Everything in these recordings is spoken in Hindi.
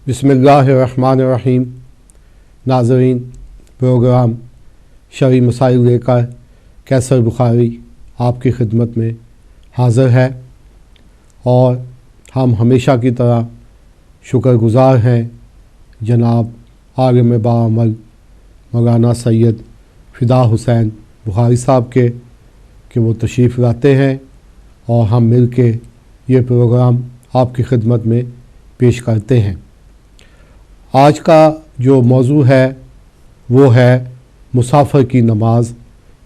बिस्मिल्लाहिर्रहमानिर्रहीम। नाज़रीन, प्रोग्राम शरई मसाइल लेकर कैसर बुखारी आपकी खिदमत में हाज़िर है और हम हमेशा की तरह शुक्रगुज़ार हैं जनाब आलिम बाअमल मौलाना सैयद फ़िदा हुसैन बुखारी साहब के कि वो तशरीफ़ लाते हैं और हम मिल के ये प्रोग्राम आपकी खिदमत में पेश करते हैं। आज का जो मौजू है वो है मुसाफिर की नमाज,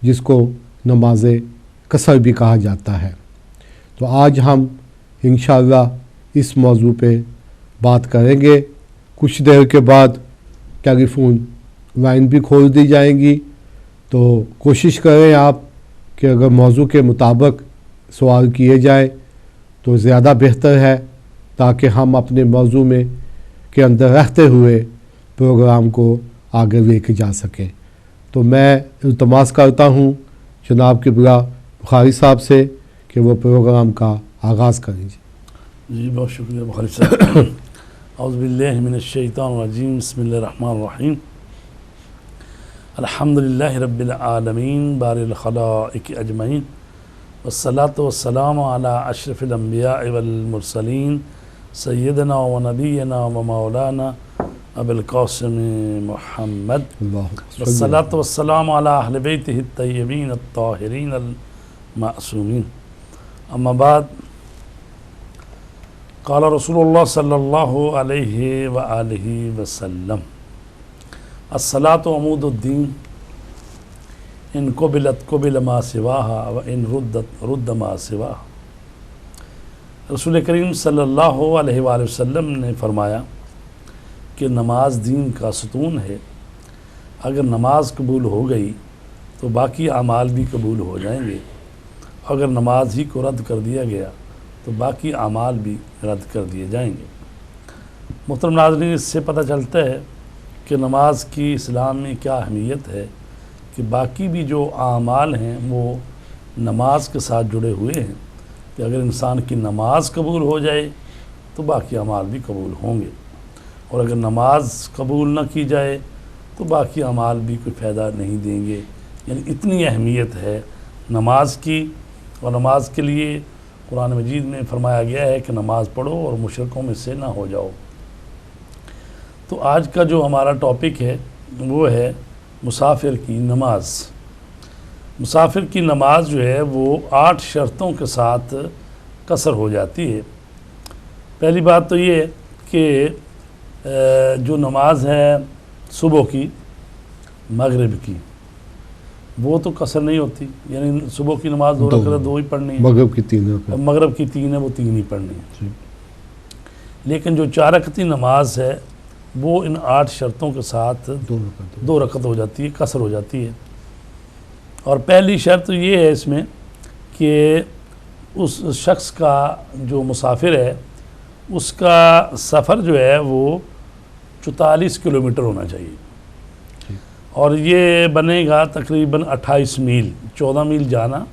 जिसको नमाज कसर भी कहा जाता है। तो आज हम इंशाअल्लाह इस मौजू पे बात करेंगे। कुछ देर के बाद टेलीफोन लाइन भी खोल दी जाएंगी, तो कोशिश करें आप कि अगर मौजू के मुताबिक सवाल किए जाए तो ज़्यादा बेहतर है, ताकि हम अपने मौजू में के अंदर रहते हुए प्रोग्राम को आगे लेके जा सकें। तो मैं इल्तमास करता हूँ जनाब क़िबला बुखारी साहब से कि वो प्रोग्राम का आगाज़ करें। जी बहुत शुक्रिया बुखारी साहब। औज़ु बिल्लाहि मिनश शैतानिर रजीम, बिस्मिल्लाहिर रहमानिर रहीम। अल्हम्दुलिल्लाहि रब्बिल आलमीन बारिल खलाइक अजमईन वस्सलातु वस्सलामु अला अशरफिल अंबिया वल मुरसलीन सय्यदना व नबीना व मौलाना अबुल क़ासिम मुहम्मद वस्सलातु वस्सलामु अला अहले बैतिहि तय्यबीन अत्ताहिरीन अल मासूमीन। अम्मा बाद, क़ाला रसूलुल्लाह सल्लल्लाहु अलैहि व आलिहि वसल्लम, अस्सलातु अमूदुद्दीन, इन क़ुबिलत क़ुबिल मा सिवाहा व इन रुद्दत रुद्द मा सिवाहा। रसूल करीम सल्लल्लाहु अलैहि वसल्लम ने फरमाया कि नमाज दीन का सुतून है। अगर नमाज कबूल हो गई तो बाकी अमाल भी कबूल हो जाएंगे। अगर नमाज ही को रद्द कर दिया गया तो बाकी अमाल भी रद्द कर दिए जाएंगे। मोहतरम नाज़रीन, इससे पता चलता है कि नमाज की इस्लाम में क्या अहमियत है कि बाकी भी जो अमाल हैं वो नमाज के साथ जुड़े हुए हैं, कि अगर इंसान की नमाज कबूल हो जाए तो बाकी अमाल भी कबूल होंगे, और अगर नमाज कबूल न की जाए तो बाकी अमाल भी कोई फ़ायदा नहीं देंगे। यानी इतनी अहमियत है नमाज की। और नमाज के लिए कुरान मजीद में फरमाया गया है कि नमाज़ पढ़ो और मुशरिकों में से ना हो जाओ। तो आज का जो हमारा टॉपिक है वो है मुसाफिर की नमाज। मुसाफिर की नमाज जो है वो 8 शर्तों के साथ कसर हो जाती है। पहली बात तो ये कि जो नमाज है सुबह की, मगरिब की, वो तो कसर नहीं होती। यानी सुबह की नमाज 2 रकात 2 ही पढ़नी है, मगरिब की 3 है, मगरिब की 3 है, वो 3 ही पढ़नी है। लेकिन जो 4 रकाती नमाज है वो इन 8 शर्तों के साथ 2 रकात हो जाती है, कसर हो जाती है। और पहली शर्त ये है इसमें कि उस शख्स का जो मुसाफिर है उसका सफ़र जो है वो 44 किलोमीटर होना चाहिए, और ये बनेगा तकरीबन 28 मील, 14 मील जाना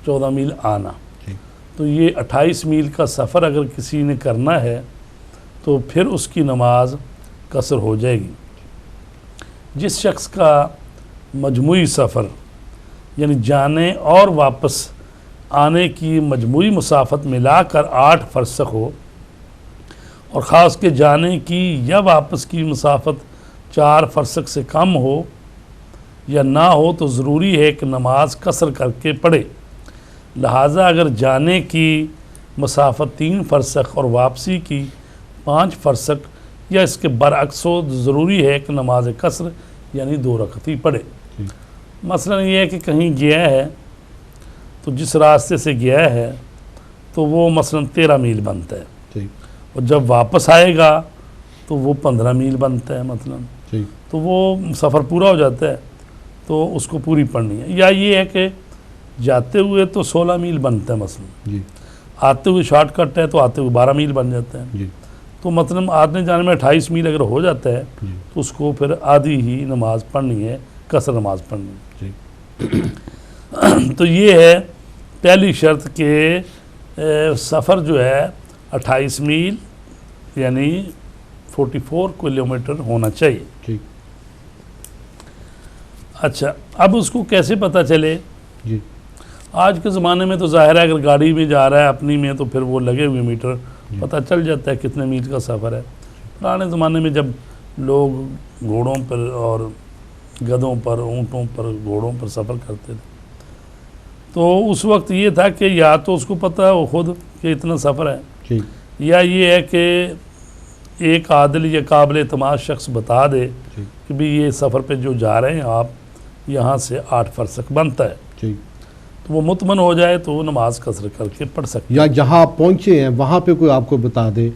14 मील आना। तो ये 28 मील का सफ़र अगर किसी ने करना है तो फिर उसकी नमाज कसर हो जाएगी। जिस शख्स का मजमूई सफ़र यानी जाने और वापस आने की मजमूई मुसाफत मिलाकर 8 फरसख हो, और ख़ास के जाने की या वापस की मुसाफत 4 फरसख से कम हो या ना हो, तो ज़रूरी है कि नमाज कसर करके पढ़े। लिहाजा अगर जाने की मुसाफत 3 फरसख और वापसी की 5 फरसख या इसके बरअक्स हो, तो ज़रूरी है कि नमाज कसर यानी 2 रकात ही पढ़े। मसलन ये है कि कहीं गया है तो जिस रास्ते से गया है तो वो मसलन 13 मील बनता है, और जब वापस आएगा तो वो 15 मील बनता है मसलन, तो वो सफ़र पूरा हो जाता है, तो उसको पूरी पढ़नी है। या ये है कि जाते हुए तो 16 मील बनता है मसलन, आते हुए शॉर्टकट है तो आते हुए 12 मील बन जाता है। तो मतलब आने जाने में 28 मील अगर हो जाता है तो उसको फिर आधी ही नमाज पढ़नी है, कसर नमाज पढ़नी है। तो ये है पहली शर्त के सफ़र जो है 28 मील यानी 44 किलोमीटर होना चाहिए। ठीक। अच्छा, अब उसको कैसे पता चले? जी। आज के ज़माने में तो ज़ाहिर है अगर गाड़ी में जा रहा है अपनी में तो फिर वो लगे हुए मीटर पता चल जाता है कितने मील का सफ़र है। पुराने ज़माने में जब लोग घोड़ों पर और गधों पर, ऊँटों पर, घोड़ों पर सफ़र करते थे तो उस वक्त ये था कि या तो उसको पता हो खुद कि इतना सफ़र है, ठीक। या ये है कि एक आदिल या काबिल एतमाद शख्स बता दे ठीक। कि भी ये सफ़र पे जो जा रहे हैं आप, यहाँ से 8 फरसक बनता है, ठीक। तो वो मुतमन हो जाए तो वो नमाज कसर करके पढ़ सकते या जहाँ आप पहुँचे हैं वहाँ पे कोई आपको बता दे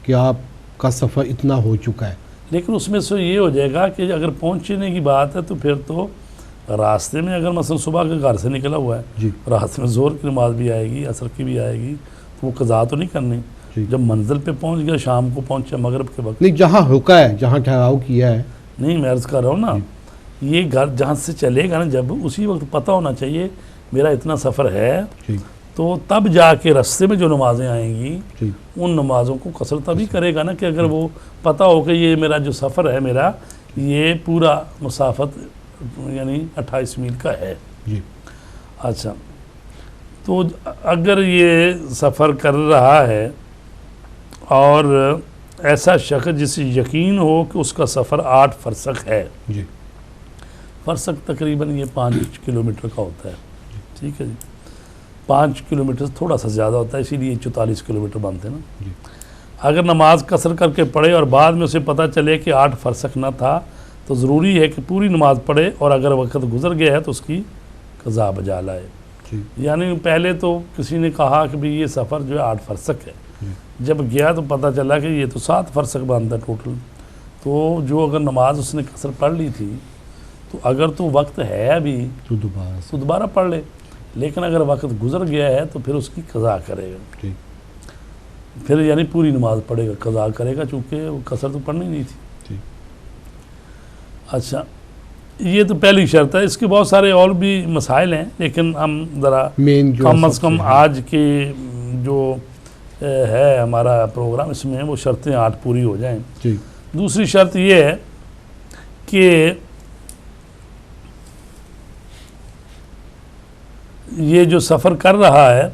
कि आपका सफ़र इतना हो चुका है। लेकिन उसमें से ये हो जाएगा कि अगर पहुँचने की बात है तो फिर तो रास्ते में अगर मसलन सुबह के घर से निकला हुआ है, जी। रास्ते में ज़ोर की नमाज भी आएगी, असर की भी आएगी, तो वो कज़ा तो नहीं करनी। जब मंजिल पे पहुँच गया, शाम को पहुँचा मगरिब के वक्त, नहीं जहाँ रुका है, जहाँ ठहराव किया है। नहीं मैं अर्ज़ कर रहा हूँ ना, ये घर जहाँ से चलेगा ना, जब उसी वक्त पता होना चाहिए मेरा इतना सफ़र है, तो तब जाके रास्ते में जो नमाज़ें आएंगी उन नमाज़ों को कसर तभी करेगा ना कि अगर वो पता हो कि ये मेरा जो सफ़र है मेरा ये पूरा मुसाफत यानी 28 मील का है। जी। अच्छा, तो अगर ये सफ़र कर रहा है और ऐसा शख्स जिसे यकीन हो कि उसका सफ़र 8 फरसक है, जी। फरसक तकरीबन ये 5 किलोमीटर का होता है, ठीक है जी, 5 किलोमीटर से थोड़ा सा ज़्यादा होता है, इसीलिए 44 किलोमीटर बनते हैं ना जी। अगर नमाज कसर करके पढ़े और बाद में उसे पता चले कि 8 फरसक न था तो ज़रूरी है कि पूरी नमाज पढ़े, और अगर वक्त गुजर गया है तो उसकी कज़ा बजा लाए। यानी पहले तो किसी ने कहा कि भाई ये सफ़र जो है 8 फरसक है, जब गया तो पता चला कि ये तो 7 फरसक बनता है टोटल, तो जो अगर नमाज उसने कसर पढ़ ली थी तो अगर तो वक्त है अभी तो दोबारा पढ़ ले, लेकिन अगर वक्त गुजर गया है तो फिर उसकी कज़ा करेगा, फिर यानी पूरी नमाज पढ़ेगा, कज़ा करेगा, चूँकि वो कसर तो पढ़नी नहीं थी। अच्छा, ये तो पहली शर्त है। इसके बहुत सारे और भी मसाइल हैं, लेकिन हम ज़रा कम अज़ कम आज के जो है हमारा प्रोग्राम इसमें वो शर्तें 8 पूरी हो जाएं। दूसरी शर्त ये है कि ये जो सफ़र कर रहा है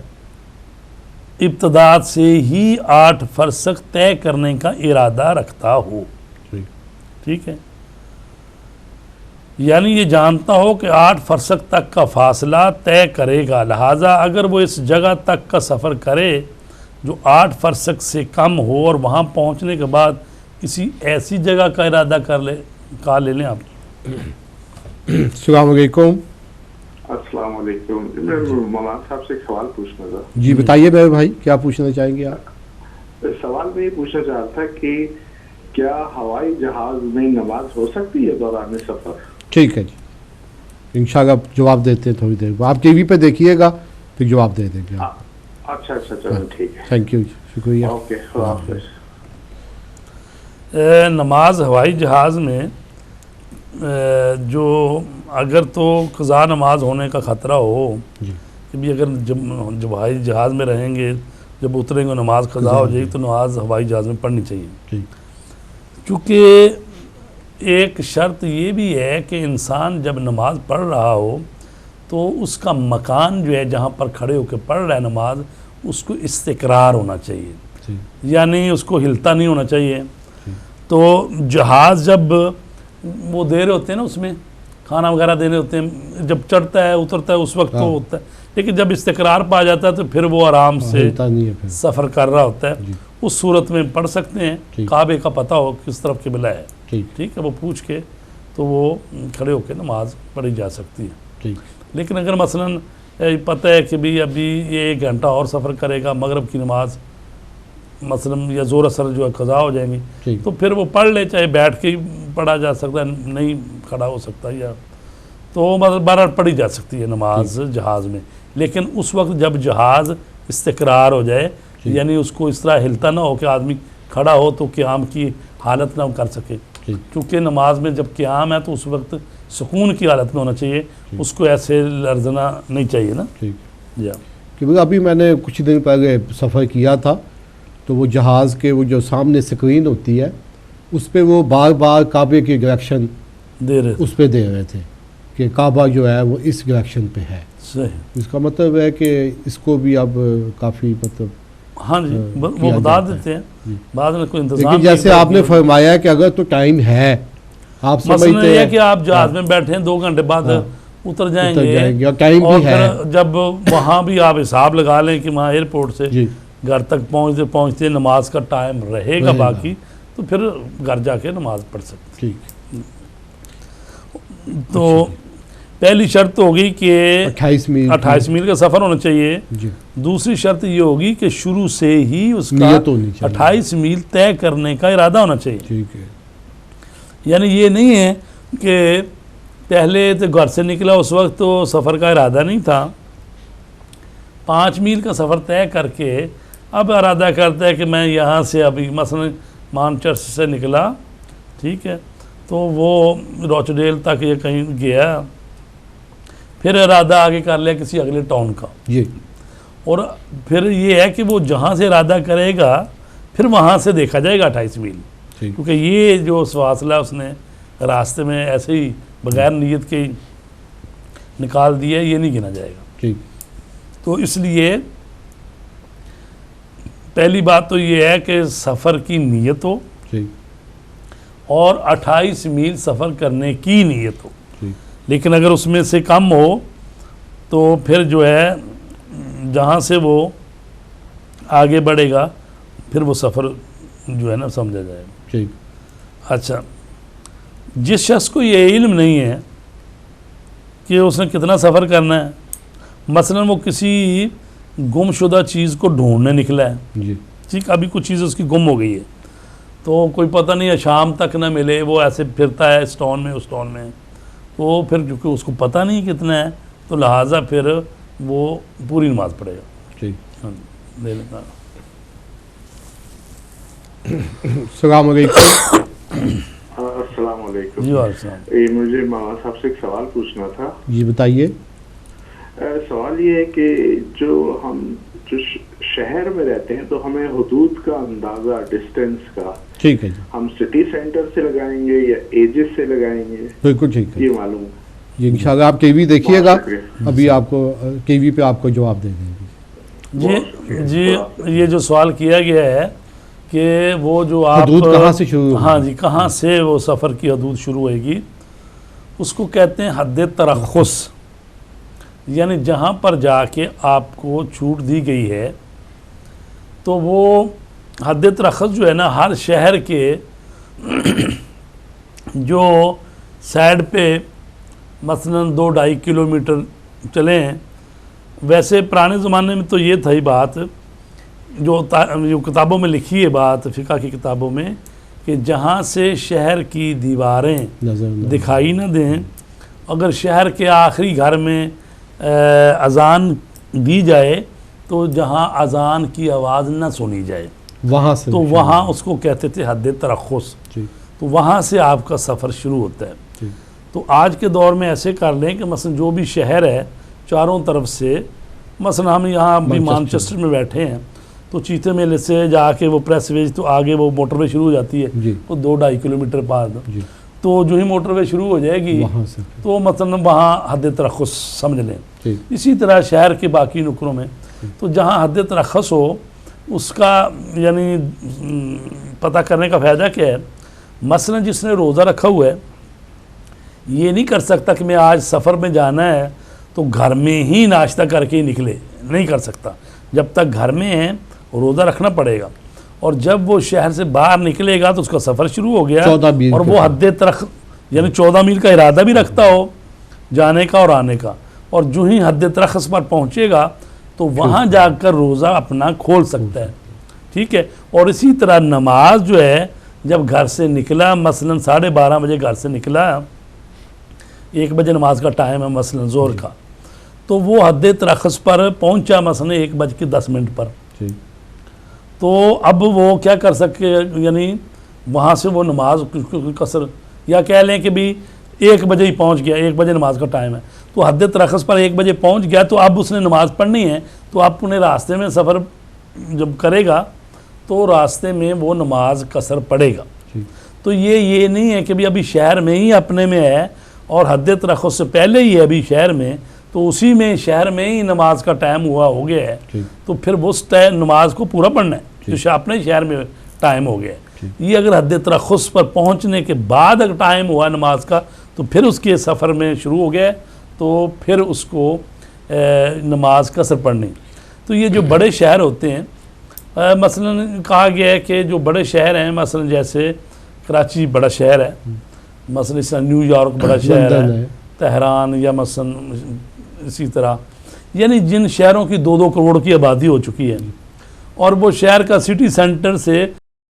इब्तिदा से ही 8 फरसक तय करने का इरादा रखता हो, ठीक है, यानी ये जानता हो कि 8 फरसक तक का फासला तय करेगा, लिहाजा अगर वो इस जगह तक का सफ़र करे जो 8 फरसक से कम हो और वहाँ पहुँचने के बाद किसी ऐसी जगह का इरादा कर ले लें आप। अस्सलाम वालेकुम। अस्सलाम वालेकुम। मैं मौलाना साहब से एक सवाल पूछना था। जी बताइए मेरे भाई, क्या पूछना चाहेंगे आप? सवाल में ये पूछना चाह रहा था कि क्या हवाई जहाज में नमाज हो सकती है दौरान सफ़र? ठीक है जी, इंशाल्लाह जवाब देते हैं थोड़ी देर। आप टीवी पे देखिएगा फिर जवाब दे देंगे। अच्छा चलो ठीक है, थैंक यू, शुक्रिया। ओके, नमाज हवाई जहाज़ में जो अगर तो क़ज़ा नमाज होने का ख़तरा हो कि भी अगर जब हवाई जहाज़ में रहेंगे, जब उतरेंगे नमाज क़ज़ा हो जाएगी तो नमाज हवाई जहाज़ में पढ़नी चाहिए। चूँकि एक शर्त ये भी है कि इंसान जब नमाज पढ़ रहा हो तो उसका मकान जो है जहाँ पर खड़े होकर पढ़ रहा है नमाज, उसको इस्तिक़रार होना चाहिए, यानी उसको हिलता नहीं होना चाहिए। तो जहाज़ जब वो दे रहे होते हैं ना, उसमें खाना वगैरह देने होते हैं, जब चढ़ता है उतरता है उस वक्त तो होता है, लेकिन जब इस्तिक़रार पा जाता है तो फिर वो आराम से सफ़र कर रहा होता है। उस सूरत में पढ़ सकते हैं, काबे का पता हो किस तरफ किबला है, ठीक है, वो पूछ के तो वो खड़े होकर नमाज पढ़ी जा सकती है। लेकिन अगर मसलन पता है कि भी अभी ये 1 घंटा और सफ़र करेगा, मगरिब की नमाज मसलन या ज़ोर असर जो है क़ज़ा हो जाएंगी, तो फिर वो पढ़ ले, चाहे बैठ के ही पढ़ा जा सकता है, नहीं खड़ा हो सकता, या तो मतलब 12 पढ़ी जा सकती है नमाज जहाज़ में। लेकिन उस वक्त जब जहाज़ इस्तिक़रार हो जाए, यानी उसको इस तरह हिलता ना हो कि आदमी खड़ा हो तो क़याम की हालत ना कर सके, क्योंकि नमाज में जब क़याम है तो उस वक्त सुकून की हालत में होना चाहिए, उसको ऐसे लर्जना नहीं चाहिए ना। क्योंकि अभी मैंने कुछ दिन पहले सफ़र किया था, तो वो जहाज़ के वो जो सामने स्क्रीन होती है उस पर वो बार बार काबे की डायरेक्शन दे रहे थे। उस पर दे रहे थे कि काबा जो है वो इस डायरेक्शन पे है। सही। इसका मतलब है कि इसको भी अब काफ़ी मतलब हाँ जी, वो किया बता जाता है। देते हैं जी। बाद में कोई इंतजाम लेकिन जैसे नहीं आपने करते। फरमाया कि अगर तो टाइम है, आप मसलन समझते ये है हैं कि आप जहाज में बैठे हैं 2 घंटे बाद हाँ, उतर उतर जाएंगे जाएंगे और टाइम और भी है। फिर जब वहाँ भी आप हिसाब लगा लें कि वहाँ एयरपोर्ट से जी घर तक पहुँचते पहुँचते नमाज का टाइम रहेगा रहेगा। बाकी, तो फिर घर जाके नमाज पढ़ सकते ठीक। हैं। तो पहली शर्त होगी कि 28 मील 28 मील का सफ़र होना चाहिए। जी दूसरी शर्त ये होगी कि शुरू से ही उसका नियत होनी चाहिए। 28 मील तय करने का इरादा होना चाहिए। ठीक है। यानी ये नहीं है कि पहले तो घर से निकला उस वक्त तो सफ़र का इरादा नहीं था, 5 मील का सफ़र तय करके अब इरादा करता है कि मैं यहाँ से अभी मसलन मानचेस्टर से निकला, ठीक है, तो वो रोचडेल तक ये कहीं गया, फिर इरादा आगे कर लिया किसी अगले टाउन का, जी और फिर ये है कि वो जहाँ से इरादा करेगा फिर वहाँ से देखा जाएगा 28 मील, ठीक। क्योंकि ये जो फासला उसने रास्ते में ऐसे ही बगैर नीयत के ही निकाल दिया, ये नहीं गिना जाएगा। ठीक। तो इसलिए पहली बात तो ये है कि सफ़र की नीयत हो ठीक। और 28 मील सफ़र करने की नीयत हो। ठीक। लेकिन अगर उसमें से कम हो तो फिर जो है जहाँ से वो आगे बढ़ेगा फिर वो सफ़र जो है ना समझा जाएगा। ठीक। अच्छा, जिस शख्स को ये इल्म नहीं है कि उसने कितना सफ़र करना है, मसलन वो किसी गुमशुदा चीज़ को ढूंढने निकला है, जी ठीक, अभी कुछ चीज़ उसकी गुम हो गई है तो कोई पता नहीं है, शाम तक ना मिले, वो ऐसे फिरता है इस टाउन में उस टाउन में, तो फिर क्योंकि उसको पता नहीं कितना है तो लिहाजा फिर वो पूरी नमाज पढ़ेगा। ठीक। हाँ, ले लेता। अस्सलाम वालेकुम। अस्सलाम वालेकुम। जी वालेकुम। ये मुझे मामा साहब से एक सवाल पूछना था। जी बताइए। सवाल ये है कि जो शहर में रहते हैं तो हमें हुदूद का अंदाजा डिस्टेंस का ठीक है जी, हम सिटी सेंटर से लगाएंगे या एजेस से लगाएंगे, बिल्कुल ठीक है ये मालूम है। जी। इंशाल्लाह आप टीवी देखिएगा, बहुत शुक्रिया। अभी आपको टीवी पे आपको जवाब दे देंगे। जी, ये जो सवाल किया गया है कि वो जो आप हदूद कहाँ से शुरू होगी? हाँ जी, कहाँ से वो सफ़र की हदूद शुरू होएगी, उसको कहते हैं हद तरख़ुस, यानी जहाँ पर जाके आपको छूट दी गई है तो वो हद तरख़ुस जो है ना, हर शहर के जो साइड पे मसलन 2-2.5 किलोमीटर चलें, वैसे पुराने ज़माने में तो ये था ही बात जो किताबों में लिखी है बात, फ़िक़्ह की किताबों में, कि जहाँ से शहर की दीवारें नजर दिखाई न दें, अगर शहर के आखिरी घर में अज़ान दी जाए तो जहाँ अज़ान की आवाज़ न सुनी जाए, वहाँ से तो वहाँ उसको कहते थे हद तरख़ुस। जी तो वहाँ से आपका सफ़र शुरू होता है। जी तो आज के दौर में ऐसे कर लें कि मसलन जो भी शहर है चारों तरफ से, मसलन हम यहाँ भी मानचेस्टर में बैठे हैं तो चीते मेले से जाके वो प्रेस वेज तो आगे वो मोटरवे शुरू हो जाती है, जी तो 2-2.5 किलोमीटर पार, जी तो जो ही मोटरवे शुरू हो जाएगी वहाँ से तो मतलब वहाँ हद तरख़ुस समझ लें। ठीक। इसी तरह शहर के बाकी नुकरों में तो जहाँ हद तरख़ुस हो उसका यानी पता करने का फ़ायदा क्या है, मसलन जिसने रोज़ा रखा हुआ है ये नहीं कर सकता कि मैं आज सफ़र में जाना है तो घर में ही नाश्ता करके ही निकले, नहीं कर सकता। जब तक घर में है रोज़ा रखना पड़ेगा, और जब वो शहर से बाहर निकलेगा तो उसका सफ़र शुरू हो गया 14 मील और के वो हद तरख़ यानी 14 मील का इरादा भी रखता हो जाने का और आने का, और जो ही हद तरख़्स पर पहुँचेगा तो वहाँ जाकर रोज़ा अपना खोल सकता है, ठीक है। और इसी तरह नमाज जो है जब घर से निकला, मसलन 12:30 बजे घर से निकला, 1 बजे नमाज का टाइम है मसलन ज़ोर का, तो वो हद तरख़्स पर पहुँचा मसलन 1:10 पर, ठीक। तो अब वो क्या कर सके, यानी वहाँ से वो नमाज कसर, या कह लें कि भी 1 बजे ही पहुँच गया, 1 बजे नमाज का टाइम है तो हद तरख़्स पर 1 बजे पहुँच गया, तो अब उसने नमाज़ पढ़नी है, तो आप उन्हें रास्ते में सफ़र जब करेगा तो रास्ते में वो नमाज कसर पड़ेगा। तो ये नहीं है कि भाई अभी शहर में ही अपने में है और हद तरक्कुस से पहले ही है अभी शहर में, तो उसी में शहर में ही नमाज का टाइम हुआ हो गया है, तो फिर वो उस नमाज को पूरा पढ़ना है जो अपने शहर में टाइम हो गया है। ये अगर हद तरक्कुस पर पहुंचने के बाद अगर टाइम हुआ नमाज का तो फिर उसके सफ़र में शुरू हो गया है, तो फिर उसको नमाज कसर पढ़नी। तो ये जो बड़े शहर होते हैं, मसलन कहा गया है कि जो बड़े शहर हैं, मसलन जैसे कराची बड़ा शहर है, मसलन इस न्यूयॉर्क बड़ा शहर है, तेहरान या मसलन इसी तरह, यानी जिन शहरों की 2-2 करोड़ की आबादी हो चुकी है और वो शहर का सिटी सेंटर से